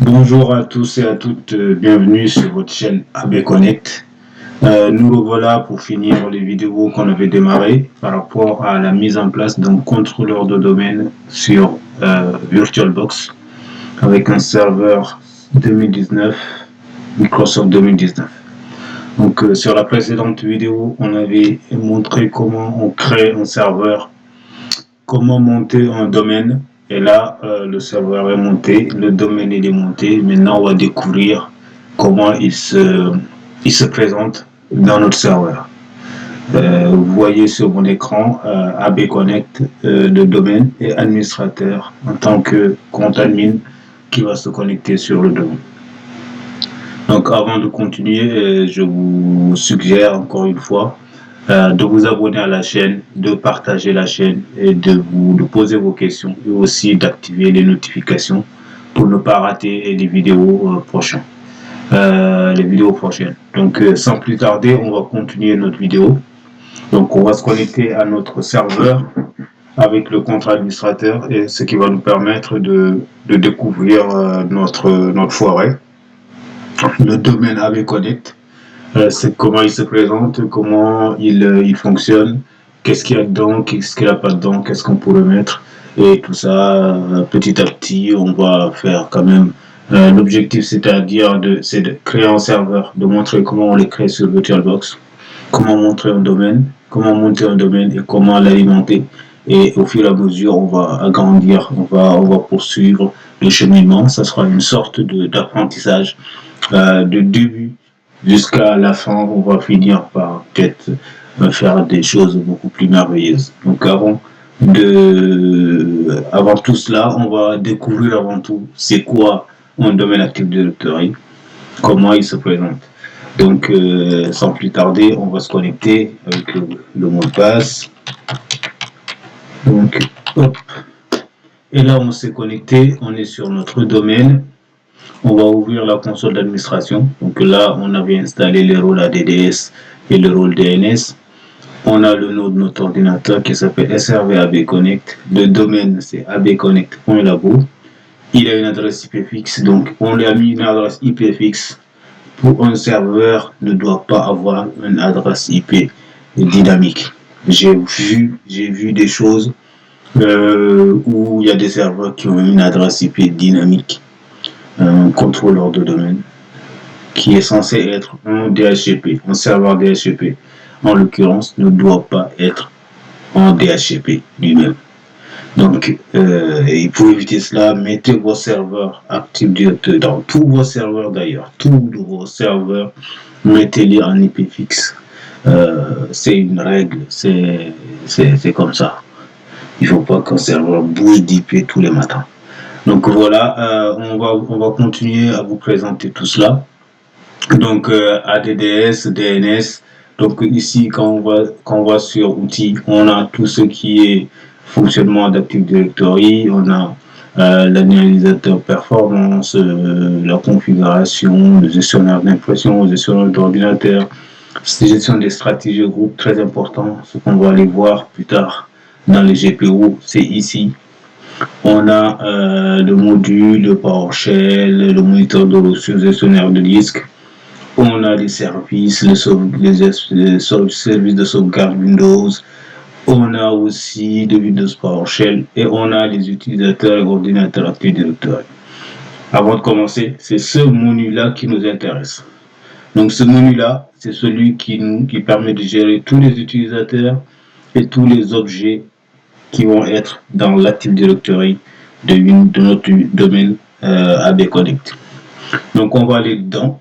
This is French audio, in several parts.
Bonjour à tous et à toutes, bienvenue sur votre chaîne AB Connect. Nous revoilà pour finir les vidéos qu'on avait démarrées par rapport à la mise en place d'un contrôleur de domaine sur VirtualBox avec un serveur 2019, Microsoft 2019. Donc sur la précédente vidéo, on avait montré comment on crée un serveur, comment monter un domaine. Et là, le serveur est monté, le domaine est monté. Maintenant, on va découvrir comment il se présente dans notre serveur. Vous voyez sur mon écran AB Connect, le domaine et administrateur en tant que compte admin qui va se connecter sur le domaine. Donc avant de continuer, je vous suggère encore une fois de vous abonner à la chaîne, de partager la chaîne et de poser vos questions et aussi d'activer les notifications pour ne pas rater les vidéos prochaines. Donc sans plus tarder, on va continuer notre vidéo. Donc on va se connecter à notre serveur avec le compte administrateur et ce qui va nous permettre de découvrir notre forêt, le domaine AB Connect. C'est comment il se présente, comment il fonctionne, qu'est-ce qu'il y a dedans, qu'est-ce qu'il n'y a pas dedans, qu'est-ce qu'on pourrait mettre. Et tout ça, petit à petit, on va faire quand même. L'objectif, c'est de créer un serveur, de montrer comment on les crée sur VirtualBox, comment montrer un domaine, comment monter un domaine et comment l'alimenter. Et au fur et à mesure, on va agrandir, on va poursuivre le cheminement. Ça sera une sorte d'apprentissage de début jusqu'à la fin. On va finir par peut-être faire des choses beaucoup plus merveilleuses. Donc avant tout cela, on va découvrir avant tout c'est quoi un domaine Active Directory, comment il se présente. Donc sans plus tarder, on va se connecter avec le mot de passe. Donc hop. Et là on s'est connecté, on est sur notre domaine. On va ouvrir la console d'administration. Donc là, on avait installé les rôles ADDS et le rôle DNS. On a le nom de notre ordinateur qui s'appelle SRV AB Connect. Le domaine, c'est abconnect.labo. Il a une adresse IP fixe, donc on lui a mis une adresse IP fixe. Pour un serveur, ne doit pas avoir une adresse IP dynamique. J'ai vu des choses où il y a des serveurs qui ont une adresse IP dynamique. Un contrôleur de domaine qui est censé être un DHCP, un serveur DHCP, en l'occurrence, ne doit pas être en DHCP lui-même. Donc, et pour éviter cela, mettez vos serveurs Active Directory dans tous vos serveurs d'ailleurs, tous vos serveurs, mettez-les en IP fixe. C'est une règle, c'est comme ça. Il ne faut pas qu'un serveur bouge d'IP tous les matins. Donc voilà, on va continuer à vous présenter tout cela. Donc ADDS, DNS. Donc ici, quand on va sur outils, on a tout ce qui est fonctionnement d'Active Directory, on a l'analysateur performance, la configuration, le gestionnaire d'impression, le gestionnaire d'ordinateur, gestion des stratégies de groupe, très important, ce qu'on va aller voir plus tard dans les GPO, c'est ici. On a le module, le PowerShell, le moniteur de ressources, gestionnaire de disque. On a les services, les services de sauvegarde Windows. On a aussi le Windows PowerShell et on a les utilisateurs et ordinateurs Active Directory. Avant de commencer, c'est ce menu-là qui nous intéresse. Donc ce menu-là, c'est celui qui permet de gérer tous les utilisateurs et tous les objets qui vont être dans l'Active Directory de notre domaine AB Connect. Donc on va aller dedans.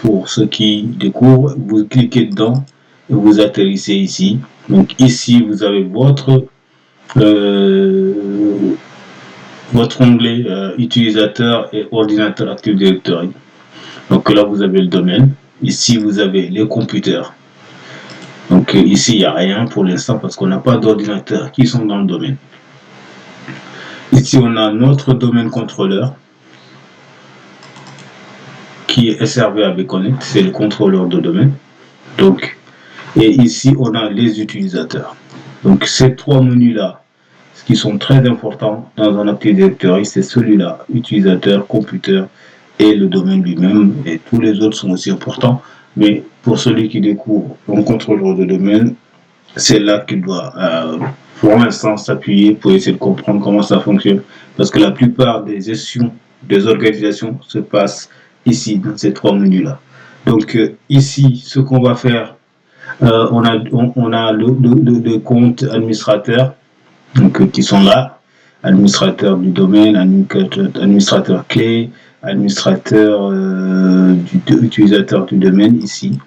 Pour ceux qui découvrent, vous cliquez dedans et vous atterrissez ici. Donc ici vous avez votre onglet utilisateur et ordinateur Active Directory. Donc là vous avez le domaine. Ici vous avez les computers. Donc ici il n'y a rien pour l'instant parce qu'on n'a pas d'ordinateurs qui sont dans le domaine. Ici on a notre domaine contrôleur qui est SRV AB Connect, c'est le contrôleur de domaine. Donc, et ici on a les utilisateurs. Donc ces trois menus là qui sont très importants dans un Active Directory, c'est celui-là, utilisateur, computer et le domaine lui-même, et tous les autres sont aussi importants, mais pour celui qui découvre un contrôleur de domaine, c'est là qu'il doit pour l'instant s'appuyer pour essayer de comprendre comment ça fonctionne, parce que la plupart des gestions des organisations se passent ici, dans ces trois menus-là. Donc ici, ce qu'on va faire, on a le compte administrateur, donc, qui sont là, administrateur du domaine, administrateur clé, administrateur utilisateur du domaine ici.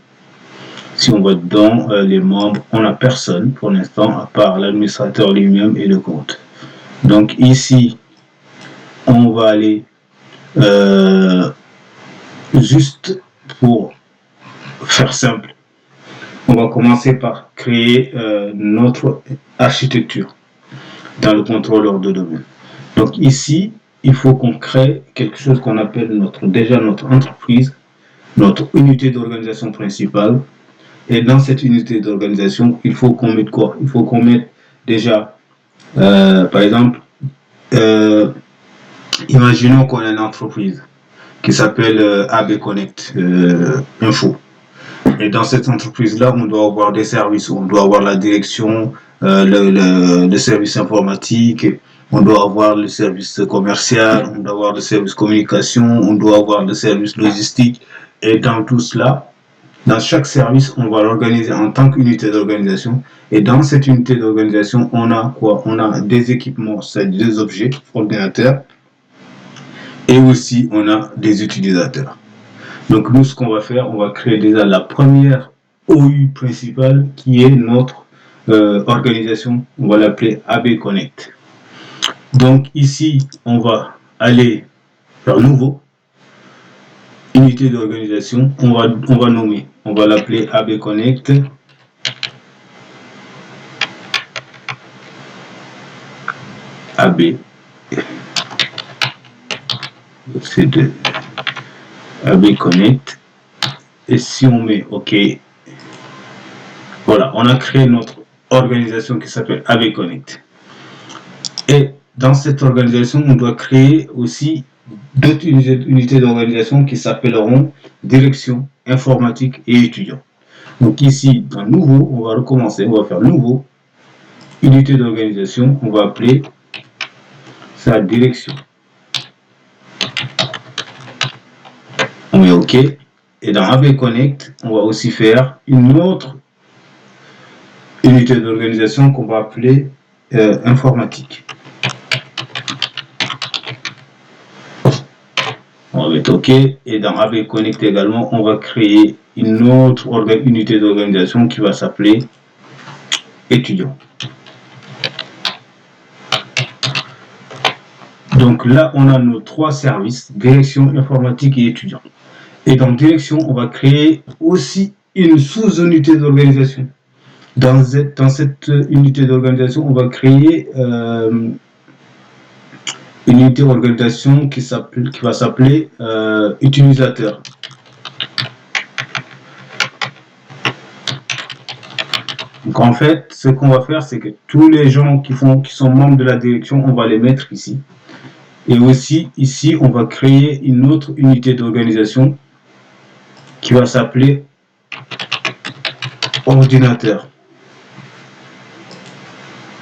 Si on va dedans, les membres, on n'a personne pour l'instant, à part l'administrateur lui-même et le compte. Donc ici, on va aller juste pour faire simple. On va commencer par créer notre architecture dans le contrôleur de domaine. Donc ici, il faut qu'on crée quelque chose qu'on appelle notre entreprise, notre unité d'organisation principale. Et dans cette unité d'organisation, il faut qu'on mette quoi? Il faut qu'on mette déjà, par exemple, imaginons qu'on a une entreprise qui s'appelle AB Connect Info. Et dans cette entreprise-là, on doit avoir des services, on doit avoir la direction, le service informatique, on doit avoir le service commercial, on doit avoir le service communication, on doit avoir le service logistique. Et dans tout cela, dans chaque service, on va l'organiser en tant qu'unité d'organisation. Et dans cette unité d'organisation, on a quoi? On a des équipements, c'est-à-dire des objets, ordinateurs, et aussi on a des utilisateurs. Donc nous, ce qu'on va faire, on va créer déjà la première OU principale qui est notre organisation. On va l'appeler AB Connect. Donc ici, on va aller vers nouveau, unité d'organisation. On va nommer, on va l'appeler AB Connect. AB. C'est de AB Connect. Et si on met OK, voilà, on a créé notre organisation qui s'appelle AB Connect. Et dans cette organisation, on doit créer aussi d'autres unités d'organisation qui s'appelleront direction, informatique et étudiants. Donc ici, dans nouveau, on va recommencer, on va faire nouveau, unité d'organisation, on va appeler ça direction. On met OK. Et dans AB Connect, on va aussi faire une autre unité d'organisation qu'on va appeler informatique. On va mettre OK. Et dans AB Connect également, on va créer une autre unité d'organisation qui va s'appeler étudiant. Donc là, on a nos trois services, direction, informatique et étudiant. Et dans direction, on va créer aussi une sous-unité d'organisation. Dans cette unité d'organisation, on va créer une unité d'organisation qui va s'appeler utilisateur. Donc en fait, ce qu'on va faire, c'est que tous les gens qui sont membres de la direction, on va les mettre ici. Et aussi, ici, on va créer une autre unité d'organisation qui va s'appeler ordinateur.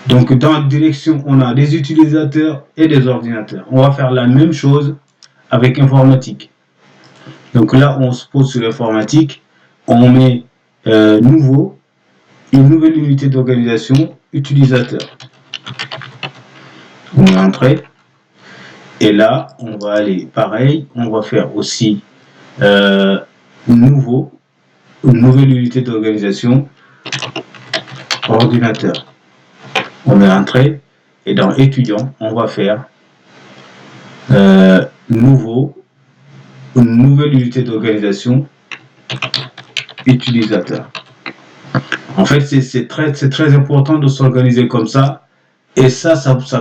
Donc, dans la direction, on a des utilisateurs et des ordinateurs. On va faire la même chose avec informatique. Donc là, on se pose sur l'informatique. On met nouveau, une nouvelle unité d'organisation, utilisateur. On met entrée. Et là, on va aller pareil. On va faire aussi nouveau, une nouvelle unité d'organisation, ordinateur. On met entrée. Et dans étudiant, on va faire nouveau, une nouvelle unité d'organisation, utilisateur. En fait, c'est très important de s'organiser comme ça. Et ça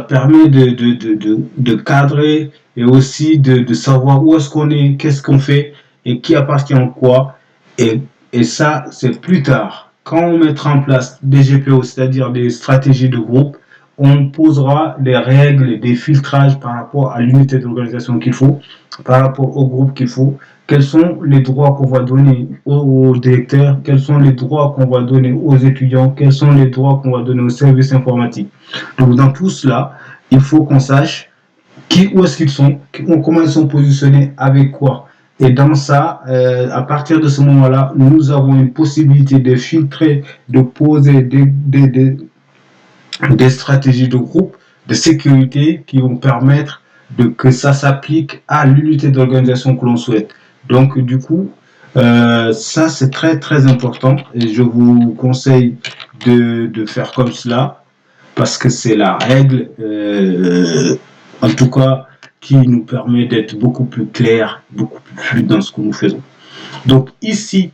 permet de cadrer et aussi de savoir où est-ce qu'on est, qu'est-ce qu'on fait et qui appartient à quoi. Et ça, c'est plus tard. Quand on mettra en place des GPO, c'est-à-dire des stratégies de groupe, on posera les règles des filtrages par rapport à l'unité d'organisation qu'il faut, par rapport au groupe qu'il faut, quels sont les droits qu'on va donner aux directeurs, quels sont les droits qu'on va donner aux étudiants, quels sont les droits qu'on va donner aux services informatiques. Donc dans tout cela, il faut qu'on sache où est-ce qu'ils sont, comment ils sont positionnés, avec quoi. Et dans ça, à partir de ce moment-là, nous avons une possibilité de filtrer, de poser des stratégies de groupe, de sécurité qui vont permettre que ça s'applique à l'unité d'organisation que l'on souhaite. Donc, du coup, ça, c'est très, très important et je vous conseille de faire comme cela parce que c'est la règle, en tout cas, qui nous permet d'être beaucoup plus clair, beaucoup plus fluide dans ce que nous faisons. Donc, ici,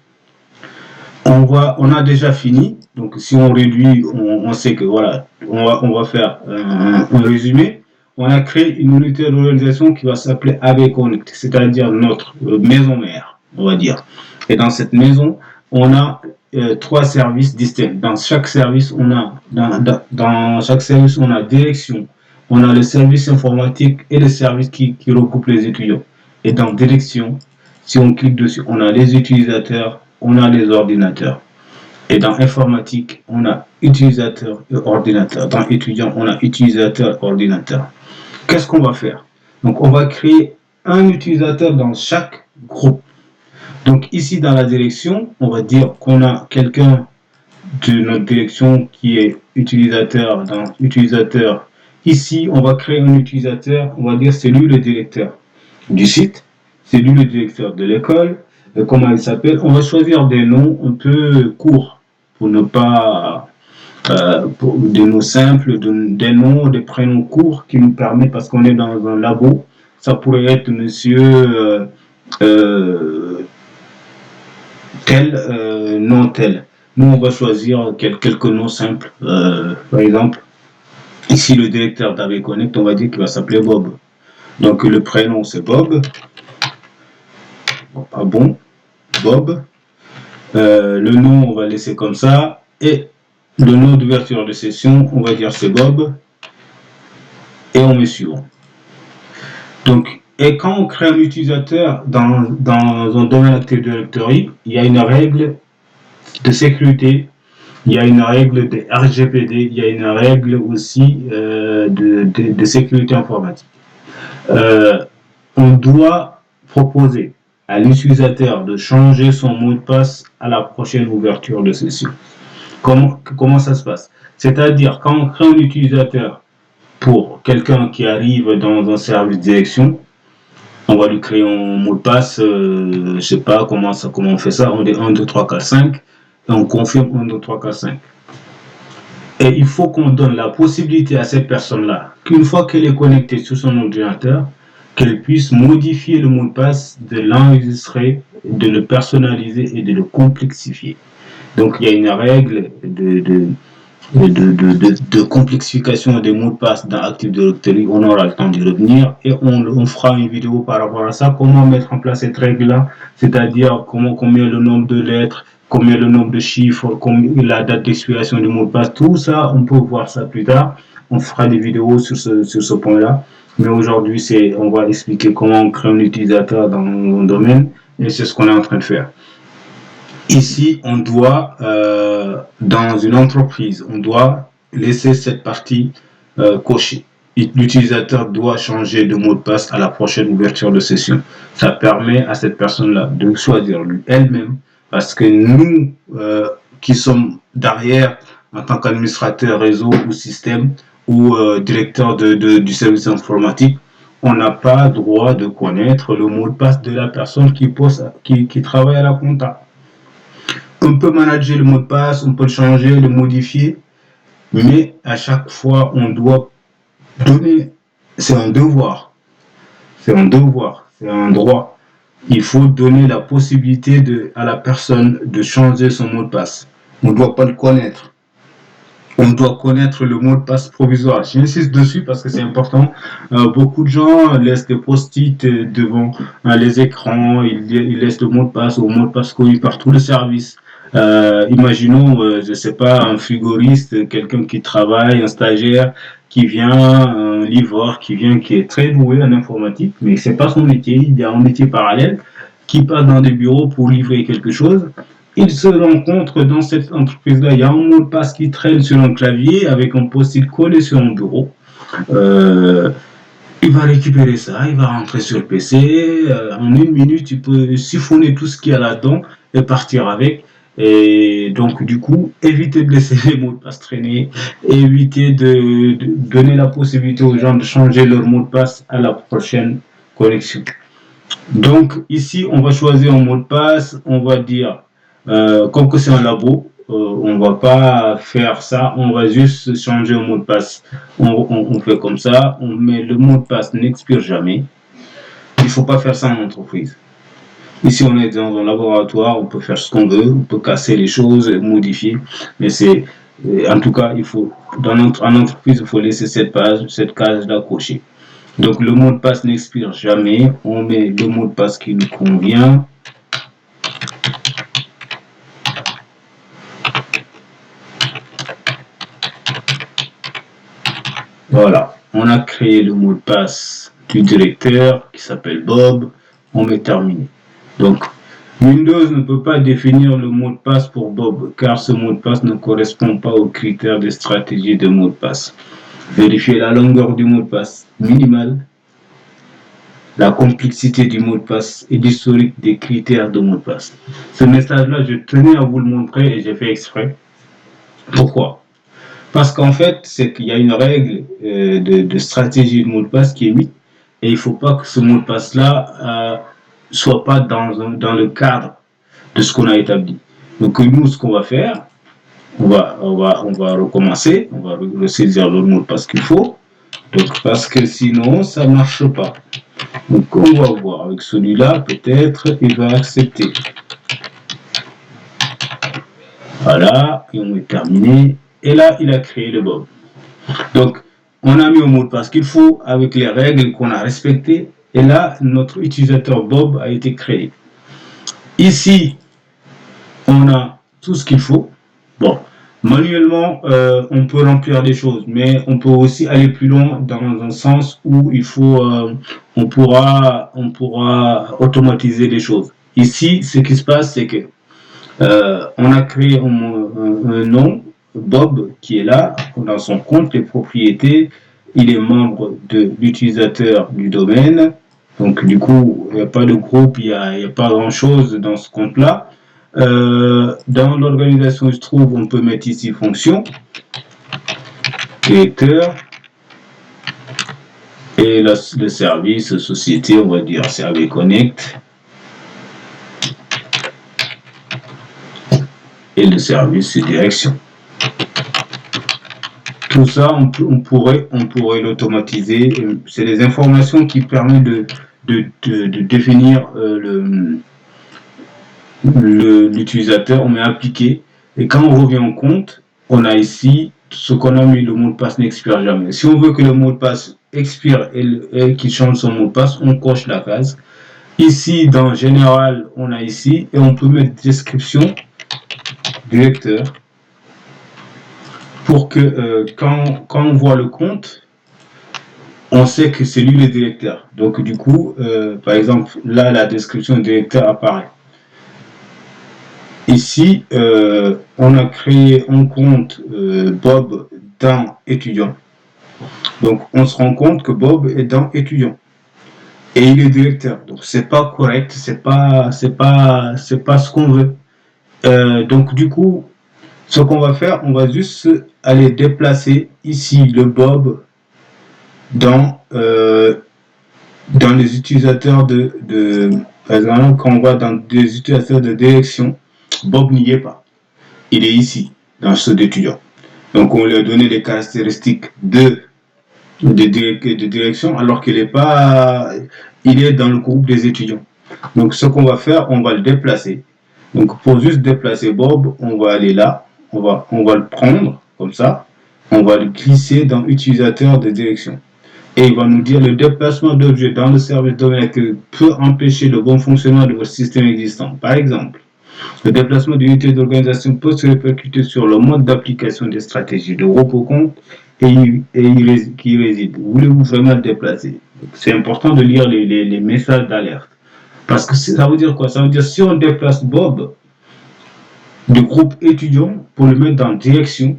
on a déjà fini. Donc, si on réduit, on sait que voilà, on va faire un résumé. On a créé une unité d'organisation qui va s'appeler AB Connect, c'est-à-dire notre maison mère, on va dire. Et dans cette maison, on a 3 services distincts. Dans chaque service, on a direction, on a le service informatique et le service qui regroupe les étudiants. Et dans direction, si on clique dessus, on a les utilisateurs, on a les ordinateurs. Et dans informatique, on a utilisateur et ordinateur. Dans étudiant, on a utilisateur et ordinateur. Qu'est-ce qu'on va faire? Donc, on va créer un utilisateur dans chaque groupe. Donc, ici, dans la direction, on va dire qu'on a quelqu'un de notre direction qui est utilisateur. Dans utilisateur, ici, on va créer un utilisateur, on va dire c'est lui le directeur du site, c'est lui le directeur de l'école. Comment il s'appelle? On va choisir des noms un peu courts pour ne pas des mots simples, des noms, des prénoms courts qui nous permettent, parce qu'on est dans un labo, ça pourrait être monsieur tel, nom tel. Nous, on va choisir quelques noms simples. Par exemple, ici, le directeur d'AB Connect, on va dire qu'il va s'appeler Bob. Donc, le prénom, c'est Bob. Ah bon, Bob. Le nom, on va laisser comme ça. Et le nom d'ouverture de session, on va dire c'est Bob. Et on met suivant. Donc, et quand on crée un utilisateur dans un domaine Active Directory, il y a une règle de sécurité, il y a une règle de RGPD, il y a une règle aussi de sécurité informatique. On doit proposer à l'utilisateur de changer son mot de passe à la prochaine ouverture de session. Comment ça se passe? C'est-à-dire, quand on crée un utilisateur pour quelqu'un qui arrive dans un service de direction, on va lui créer un mot de passe, je ne sais pas comment on fait ça, on dit 1, 2, 3, 4, 5, et on confirme 1, 2, 3, 4, 5. Et il faut qu'on donne la possibilité à cette personne-là, qu'une fois qu'elle est connectée sur son ordinateur, qu'elle puisse modifier le mot de passe, de l'enregistrer, de le personnaliser et de le complexifier. Donc il y a une règle de complexification des mots de passe dans Active Directory. On aura le temps d'y revenir et on fera une vidéo par rapport à ça, comment mettre en place cette règle-là, c'est-à-dire combien le nombre de lettres, combien le nombre de chiffres, combien la date d'expiration du mot de passe, tout ça, on peut voir ça plus tard. On fera des vidéos sur ce point-là. Mais aujourd'hui, on va expliquer comment on crée un utilisateur dans un domaine et c'est ce qu'on est en train de faire. Ici, on doit, dans une entreprise, on doit laisser cette partie cochée. L'utilisateur doit changer de mot de passe à la prochaine ouverture de session. Ça permet à cette personne-là de choisir elle-même, parce que nous qui sommes derrière en tant qu'administrateur réseau ou système ou directeur du service informatique, on n'a pas droit de connaître le mot de passe de la personne qui travaille à la compta. On peut manager le mot de passe, on peut le changer, le modifier, mais à chaque fois, on doit donner, c'est un devoir, c'est un droit. Il faut donner la possibilité à la personne de changer son mot de passe. On ne doit pas le connaître. On doit connaître le mot de passe provisoire. J'insiste dessus parce que c'est important. Beaucoup de gens laissent des post-it devant les écrans, ils laissent le mot de passe ou le mot de passe connu par tout le service. Imaginons, je ne sais pas, un frigoriste, quelqu'un qui travaille, un stagiaire qui vient, un livreur qui vient, qui est très doué en informatique, mais c'est pas son métier, il a un métier parallèle, qui passe dans des bureaux pour livrer quelque chose. Il se rencontre dans cette entreprise-là, il y a un mot de passe qui traîne sur un clavier avec un post-it collé sur un bureau. Euh, il va récupérer ça, il va rentrer sur le PC. En une minute, il peut siphonner tout ce qu'il y a là-dedans et partir avec. Et donc, du coup, éviter de laisser les mots de passe traîner, éviter de donner la possibilité aux gens de changer leur mot de passe à la prochaine connexion. Donc, ici, on va choisir un mot de passe. On va dire, comme que c'est un labo, on va pas faire ça, on va juste changer un mot de passe. On fait comme ça, on met le mot de passe n'expire jamais. Il faut pas faire ça en entreprise. Ici, on est dans un laboratoire, on peut faire ce qu'on veut, on peut casser les choses, modifier, mais c'est, en tout cas, il faut, en entreprise, il faut laisser cette case-là cochée. Donc, le mot de passe n'expire jamais, on met le mot de passe qui nous convient. Voilà, on a créé le mot de passe du directeur qui s'appelle Bob, on met terminé. Donc, Windows ne peut pas définir le mot de passe pour Bob car ce mot de passe ne correspond pas aux critères de stratégie de mot de passe. Vérifiez la longueur du mot de passe minimale, la complexité du mot de passe et l'historique des critères de mot de passe. Ce message-là, je tenais à vous le montrer et j'ai fait exprès. Pourquoi ? Parce qu'en fait, c'est qu'il y a une règle de stratégie de mot de passe qui est mise et il ne faut pas que ce mot de passe-là soit pas dans le cadre de ce qu'on a établi. Donc nous, ce qu'on va faire, on va recommencer, on va ressaisir le mot de passe qu'il faut, donc parce que sinon, ça ne marche pas. Donc on va voir avec celui-là, peut-être il va accepter. Voilà, et on est terminé. Et là, il a créé le Bob. Donc, on a mis un mot de passe qu'il faut avec les règles qu'on a respectées. Et là, notre utilisateur Bob a été créé. Ici, on a tout ce qu'il faut. Bon, manuellement, on peut remplir des choses, mais on peut aussi aller plus loin dans un sens où il faut, on pourra automatiser les choses. Ici, ce qui se passe, c'est que on a créé un nom, Bob, qui est là, on a son compte, les propriétés, il est membre de l'utilisateur du domaine, donc du coup, il n'y a pas de groupe, il n'y a pas grand-chose dans ce compte-là. Dans l'organisation, il se trouve, on peut mettre ici fonction, directeur, et le service, société, on va dire Servez Connect. Et le service direction. Tout ça, on pourrait l'automatiser. C'est les informations qui permettent de définir l'utilisateur. On met appliqué. Et quand on revient en compte, on a ici ce qu'on a mis, le mot de passe n'expire jamais. Si on veut que le mot de passe expire et qu'il change son mot de passe, on coche la case. Ici, dans général, on a ici, et on peut mettre description directeur pour que quand on voit le compte, on sait que c'est lui le directeur. Donc du coup, par exemple, là, la description directeur apparaît. Ici, on a créé un compte Bob dans étudiant. Donc on se rend compte que Bob est dans étudiant. Et il est directeur. Donc c'est pas correct, c'est pas ce qu'on veut. Donc du coup, ce qu'on va faire, on va juste aller déplacer ici le Bob dans les utilisateurs par exemple, quand on va dans des utilisateurs de direction, Bob n'y est pas. Il est ici, dans ceux d'étudiants. Donc on lui a donné les caractéristiques de direction alors qu'il n'est pas, il est dans le groupe des étudiants. Donc ce qu'on va faire, on va le déplacer. Donc pour juste déplacer Bob, on va aller là, on va le prendre comme ça, on va le glisser dans utilisateur de direction. Et il va nous dire le déplacement d'objets dans le service domaine peut empêcher le bon fonctionnement de votre système existant. Par exemple, Le déplacement d'unités d'organisation peut se répercuter sur le mode d'application des stratégies de groupe au compte qui y réside. Voulez-vous vraiment le déplacer? C'est important de lire les messages d'alerte. Parce que ça veut dire quoi? Ça veut dire si on déplace Bob du groupe étudiant pour le mettre dans direction,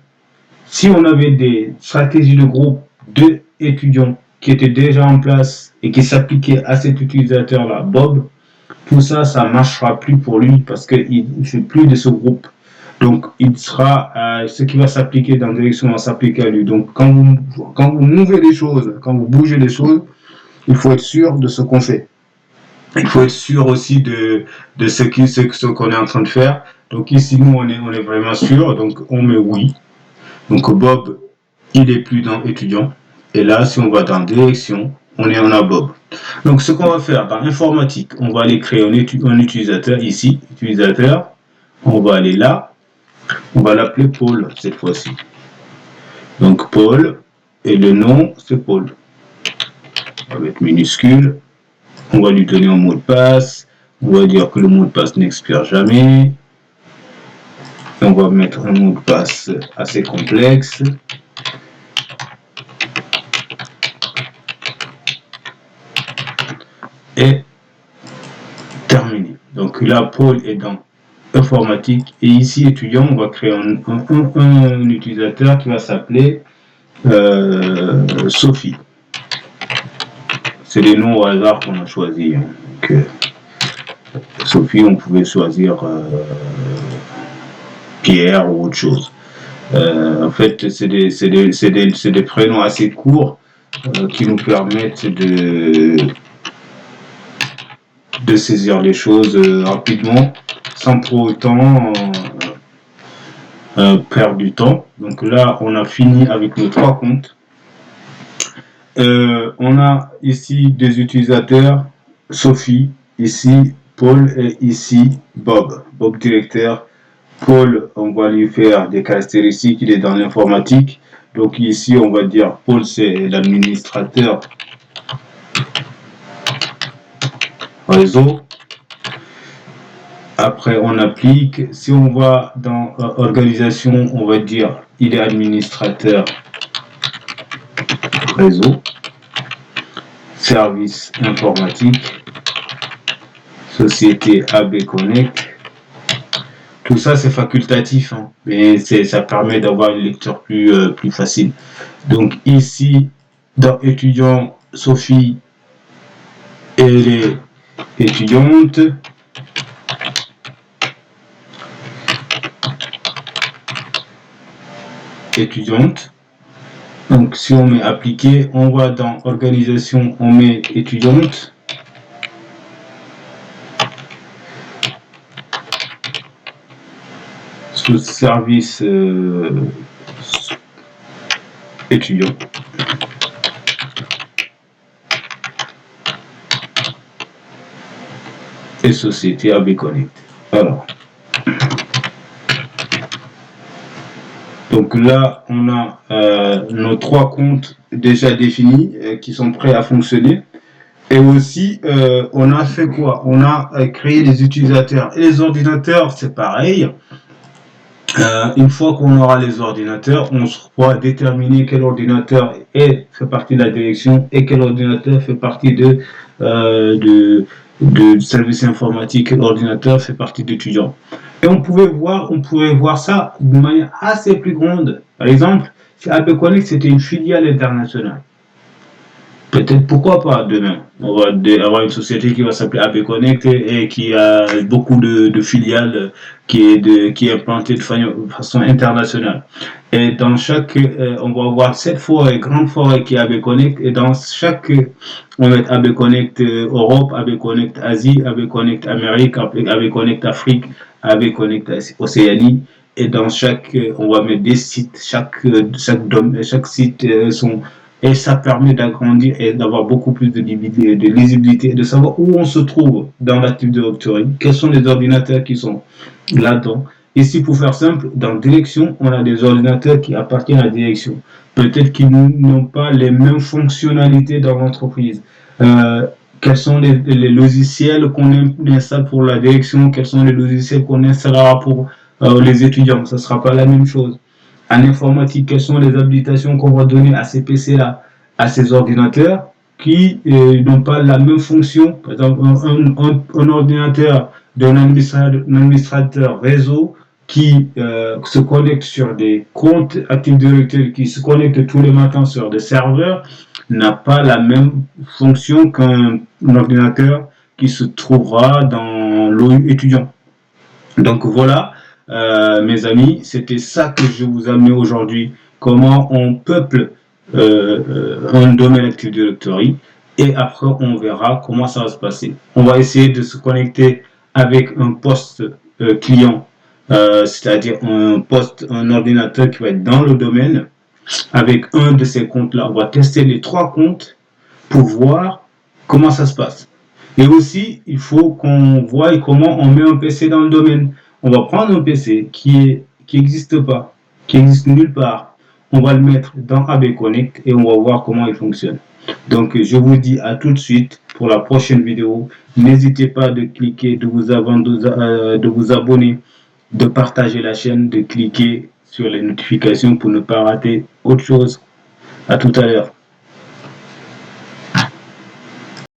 si on avait des stratégies de groupe de étudiants qui étaient déjà en place et qui s'appliquaient à cet utilisateur-là, Bob, tout ça, ça ne marchera plus pour lui parce qu'il ne fait plus de ce groupe. Donc, il sera, ce qui va s'appliquer dans la direction va s'appliquer à lui. Donc, quand vous mouvez les choses, quand vous bougez les choses, il faut être sûr de ce qu'on fait. Il faut être sûr aussi de ce qu'on est en train de faire. Donc, ici, nous, on est vraiment sûr. Donc, on met oui. Donc, Bob, il est plus dans étudiant. Et là, si on va dans direction, on a Bob. Donc, ce qu'on va faire dans informatique, on va aller créer un utilisateur ici, utilisateur. On va aller là. On va l'appeler Paul cette fois-ci. Donc, Paul, et le nom, c'est Paul. Avec minuscule. On va lui donner un mot de passe. On va dire que le mot de passe n'expire jamais. Et on va mettre un mot de passe assez complexe. Et terminé. Donc là, Paul est dans informatique. Et ici, étudiant, on va créer un utilisateur qui va s'appeler Sophie. C'est les noms au hasard qu'on a choisis. Donc, Sophie, on pouvait choisir Pierre ou autre chose. En fait, c'est des prénoms assez courts qui nous permettent de saisir les choses rapidement sans pour autant perdre du temps. Donc là, on a fini avec nos 3 comptes. On a ici des utilisateurs, Sophie, ici Paul et ici Bob. Bob directeur. Paul, on va lui faire des caractéristiques, il est dans l'informatique. Donc ici, on va dire Paul, c'est l'administrateur réseau. Après, on applique. Si on va dans organisation, on va dire il est administrateur réseau, service informatique, société AB Connect. Tout ça, c'est facultatif, hein, mais ça permet d'avoir une lecture plus facile. Donc ici, dans étudiant, Sophie, elle est étudiante. Étudiante. Donc si on met appliqué, on va dans organisation, on met étudiante. Sous service étudiant. Et société AB Connect. Alors. Donc là, on a nos 3 comptes déjà définis qui sont prêts à fonctionner. Et aussi, on a fait quoi? On a créé des utilisateurs. Et les ordinateurs, c'est pareil. Une fois qu'on aura les ordinateurs, on pourra déterminer quel ordinateur fait partie de la direction et quel ordinateur fait partie de service informatique, quel ordinateur fait partie d'étudiants. Et on pourrait voir ça de manière assez plus grande. Par exemple, si AB Connect c'était une filiale internationale. Peut-être pourquoi pas demain. On va avoir une société qui va s'appeler AB Connect et qui a beaucoup de filiales qui est implantée de façon internationale. Et dans chaque, on va avoir cette forêt, grande forêt qui est AB Connect et dans chaque, on va mettre AB Connect Europe, AB Connect Asie, AB Connect Amérique, AB Connect Afrique, AB Connect Océanie. Et dans chaque, on va mettre des sites, chaque site et ça permet d'agrandir et d'avoir beaucoup plus de lisibilité et de savoir où on se trouve dans l'active directory, quels sont les ordinateurs qui sont là-dedans. Ici, pour faire simple, dans direction, on a des ordinateurs qui appartiennent à la direction. Peut-être qu'ils n'ont pas les mêmes fonctionnalités dans l'entreprise. quels sont les logiciels qu'on installe pour la direction, quels sont les logiciels qu'on installera pour les étudiants. Ce ne sera pas la même chose. En informatique, quelles sont les habilitations qu'on va donner à ces PC-là, à ces ordinateurs qui n'ont pas la même fonction. Par exemple, un ordinateur d'un administrateur réseau qui se connecte sur des comptes Active Directory, qui se connecte tous les matins sur des serveurs, n'a pas la même fonction qu'un ordinateur qui se trouvera dans l'eau étudiant. Donc voilà, mes amis, c'était ça que je vous amenais aujourd'hui. Comment on peuple un domaine Active Directory. Et après, on verra comment ça va se passer. On va essayer de se connecter avec un poste client, c'est-à-dire un ordinateur qui va être dans le domaine. Avec un de ces comptes-là, on va tester les 3 comptes pour voir comment ça se passe. Et aussi, il faut qu'on voie comment on met un PC dans le domaine. On va prendre un PC qui n'existe pas, qui n'existe nulle part. On va le mettre dans AB Connect et on va voir comment il fonctionne. Donc, je vous dis à tout de suite pour la prochaine vidéo. N'hésitez pas de cliquer, de vous abonner, de partager la chaîne, de cliquer sur les notifications pour ne pas rater autre chose. À tout à l'heure.